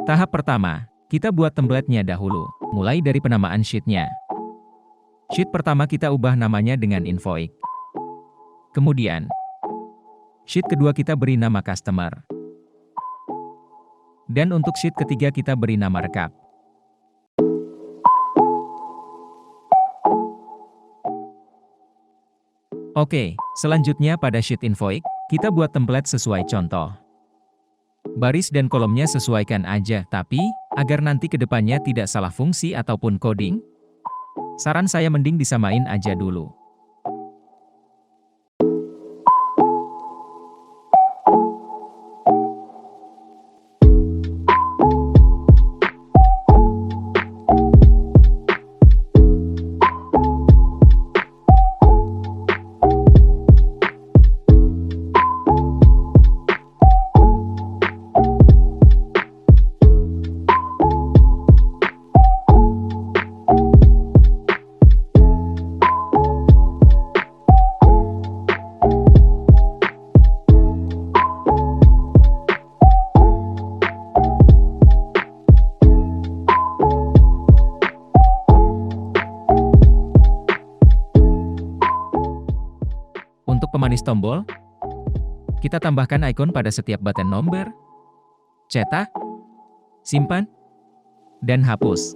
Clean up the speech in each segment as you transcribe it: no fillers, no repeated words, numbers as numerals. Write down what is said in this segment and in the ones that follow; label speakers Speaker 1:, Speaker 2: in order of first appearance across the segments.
Speaker 1: Tahap pertama, kita buat template-nya dahulu, mulai dari penamaan sheet-nya. Sheet pertama kita ubah namanya dengan invoice. Kemudian, sheet kedua kita beri nama customer. Dan untuk sheet ketiga kita beri nama recap. Oke, selanjutnya pada sheet invoice, kita buat template sesuai contoh. Baris dan kolomnya sesuaikan aja, tapi, agar nanti kedepannya tidak salah fungsi ataupun coding, saran saya mending disamain aja dulu. Untuk pemanis tombol, kita tambahkan icon pada setiap button nomor, cetak, simpan, dan hapus.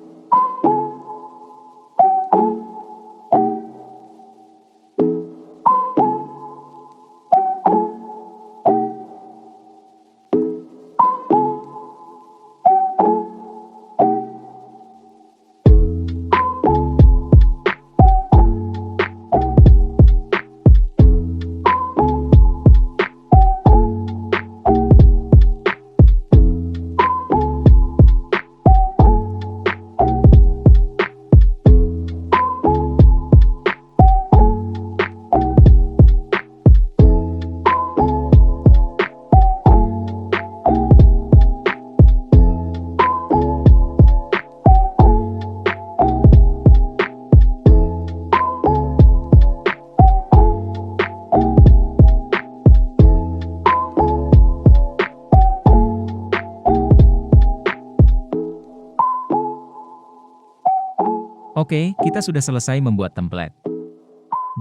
Speaker 1: Oke, kita sudah selesai membuat template.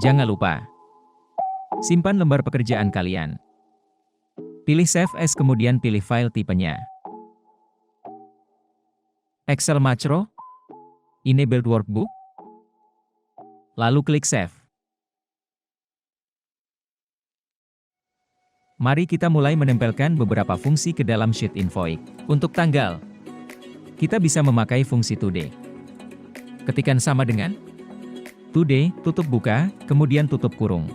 Speaker 1: Jangan lupa, simpan lembar pekerjaan kalian. Pilih Save As kemudian pilih file tipenya. Excel Macro, Enabled Workbook, lalu klik Save. Mari kita mulai menempelkan beberapa fungsi ke dalam sheet invoice. Untuk tanggal, kita bisa memakai fungsi Today. Ketikan sama dengan Today, tutup buka, kemudian tutup kurung.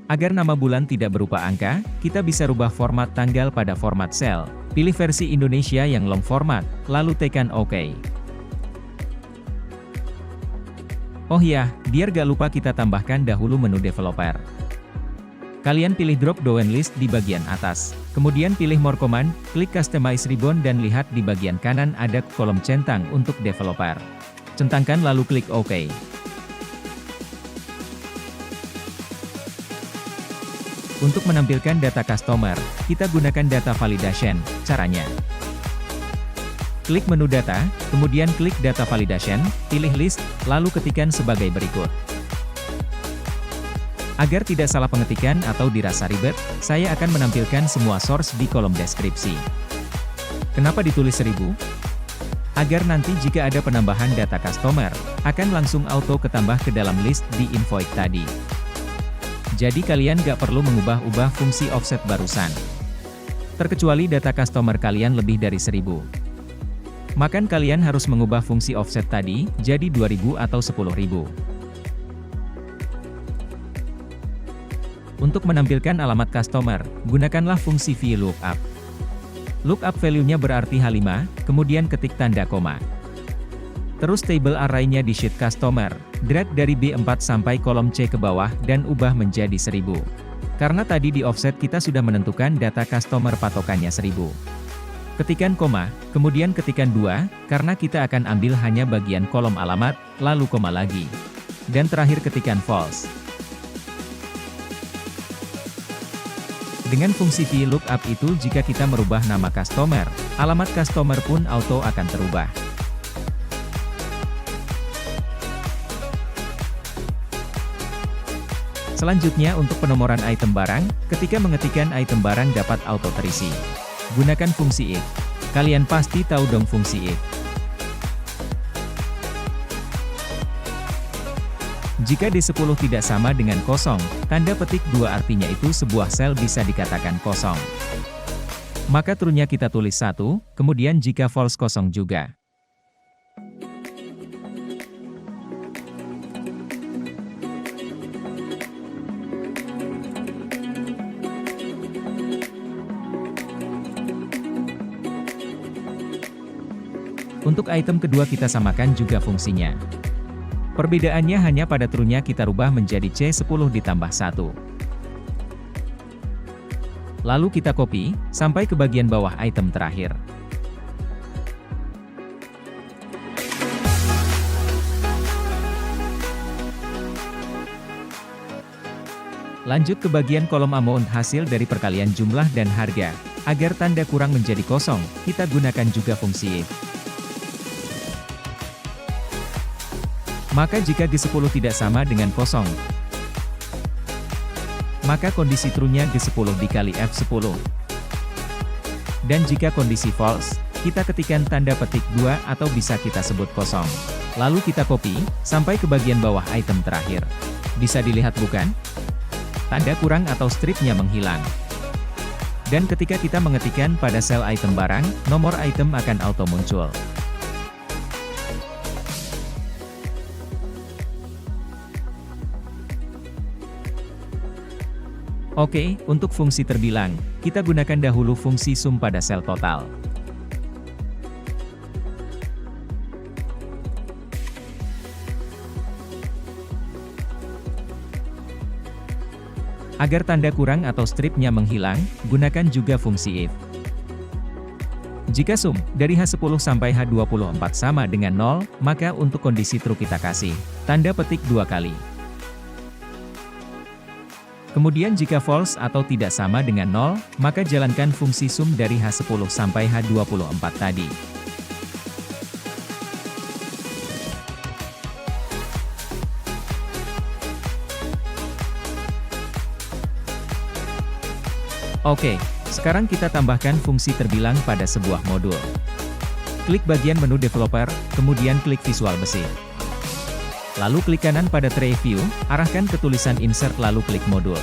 Speaker 1: Agar nama bulan tidak berupa angka, kita bisa rubah format tanggal pada format cell. Pilih versi Indonesia yang long format, lalu tekan OK. Oh ya, biar gak lupa kita tambahkan dahulu menu developer. Kalian pilih drop down list di bagian atas. Kemudian pilih More Command, klik Customize Ribbon dan lihat di bagian kanan ada kolom centang untuk developer. Centangkan lalu klik OK. Untuk menampilkan data customer, kita gunakan data validation. Caranya, klik menu data, kemudian klik data validation, pilih list, lalu ketikkan sebagai berikut. Agar tidak salah pengetikan atau dirasa ribet, saya akan menampilkan semua source di kolom deskripsi. Kenapa ditulis 1000? Agar nanti jika ada penambahan data customer, akan langsung auto ketambah ke dalam list di invoice tadi. Jadi kalian gak perlu mengubah-ubah fungsi offset barusan. Terkecuali data customer kalian lebih dari 1000. Maka kalian harus mengubah fungsi offset tadi, jadi 2000 atau 10.000. Untuk menampilkan alamat customer, gunakanlah fungsi VLOOKUP. Lookup value-nya berarti H5, kemudian ketik tanda koma. Terus table array-nya di sheet customer, drag dari B4 sampai kolom C ke bawah dan ubah menjadi 1000. Karena tadi di offset kita sudah menentukan data customer patokannya 1000. Ketikan koma, kemudian ketikan 2, karena kita akan ambil hanya bagian kolom alamat, lalu koma lagi. Dan terakhir ketikan false. Dengan fungsi VLOOKUP itu jika kita merubah nama customer, alamat customer pun auto akan terubah. Selanjutnya untuk penomoran item barang, ketika mengetikkan item barang dapat auto terisi. Gunakan fungsi if. Kalian pasti tahu dong fungsi if. Jika D10 tidak sama dengan kosong, tanda petik 2 artinya itu sebuah sel bisa dikatakan kosong. Maka true-nya kita tulis 1, kemudian jika false kosong juga. Untuk item kedua kita samakan juga fungsinya. Perbedaannya hanya pada true-nya kita rubah menjadi C10 ditambah 1. Lalu kita copy, sampai ke bagian bawah item terakhir. Lanjut ke bagian kolom amount hasil dari perkalian jumlah dan harga. Agar tanda kurang menjadi kosong, kita gunakan juga fungsi if. Maka jika G10 tidak sama dengan kosong, maka kondisi true-nya G10 dikali F10. Dan jika kondisi false, kita ketikkan tanda petik 2 atau bisa kita sebut kosong. Lalu kita copy, sampai ke bagian bawah item terakhir. Bisa dilihat bukan? Tanda kurang atau stripnya menghilang. Dan ketika kita mengetikkan pada sel item barang, nomor item akan auto muncul. Oke, untuk fungsi terbilang, kita gunakan dahulu fungsi sum pada sel total. Agar tanda kurang atau stripnya menghilang, gunakan juga fungsi if. Jika sum dari H10 sampai H24 sama dengan 0, maka untuk kondisi true kita kasih tanda petik 2 kali. Kemudian jika false atau tidak sama dengan 0, maka jalankan fungsi sum dari H10 sampai H24 tadi. Oke, sekarang kita tambahkan fungsi terbilang pada sebuah modul. Klik bagian menu developer, kemudian klik visual basic. Lalu klik kanan pada tray view, arahkan ke tulisan insert lalu klik modul.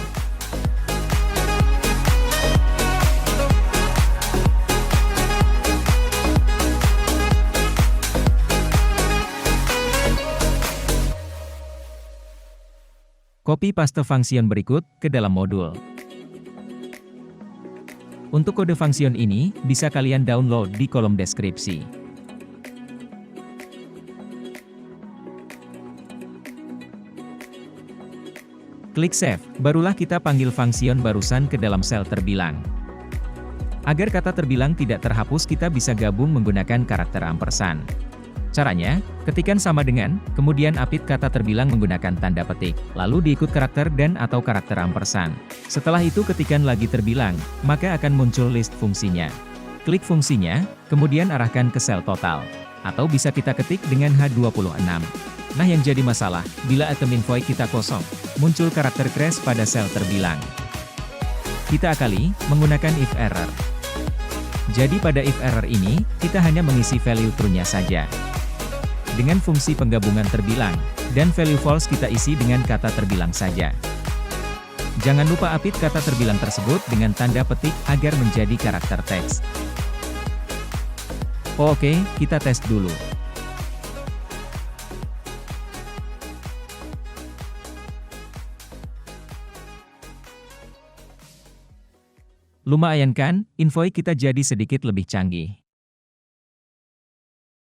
Speaker 1: Copy paste function berikut ke dalam modul. Untuk kode function ini, bisa kalian download di kolom deskripsi. Klik save, barulah kita panggil function barusan ke dalam sel terbilang. Agar kata terbilang tidak terhapus kita bisa gabung menggunakan karakter ampersand. Caranya, ketikkan sama dengan, kemudian apit kata terbilang menggunakan tanda petik, lalu diikut karakter dan atau karakter ampersand. Setelah itu ketikkan lagi terbilang, maka akan muncul list fungsinya. Klik fungsinya, kemudian arahkan ke sel total. Atau bisa kita ketik dengan H26. Nah yang jadi masalah, bila item invoice kita kosong, muncul karakter crash pada sel terbilang. Kita akali, menggunakan if error. Jadi pada if error ini, kita hanya mengisi value true-nya saja. Dengan fungsi penggabungan terbilang, dan value false kita isi dengan kata terbilang saja. Jangan lupa apit kata terbilang tersebut dengan tanda petik agar menjadi karakter teks. Oke, kita tes dulu. Lumayan kan, invoice kita jadi sedikit lebih canggih.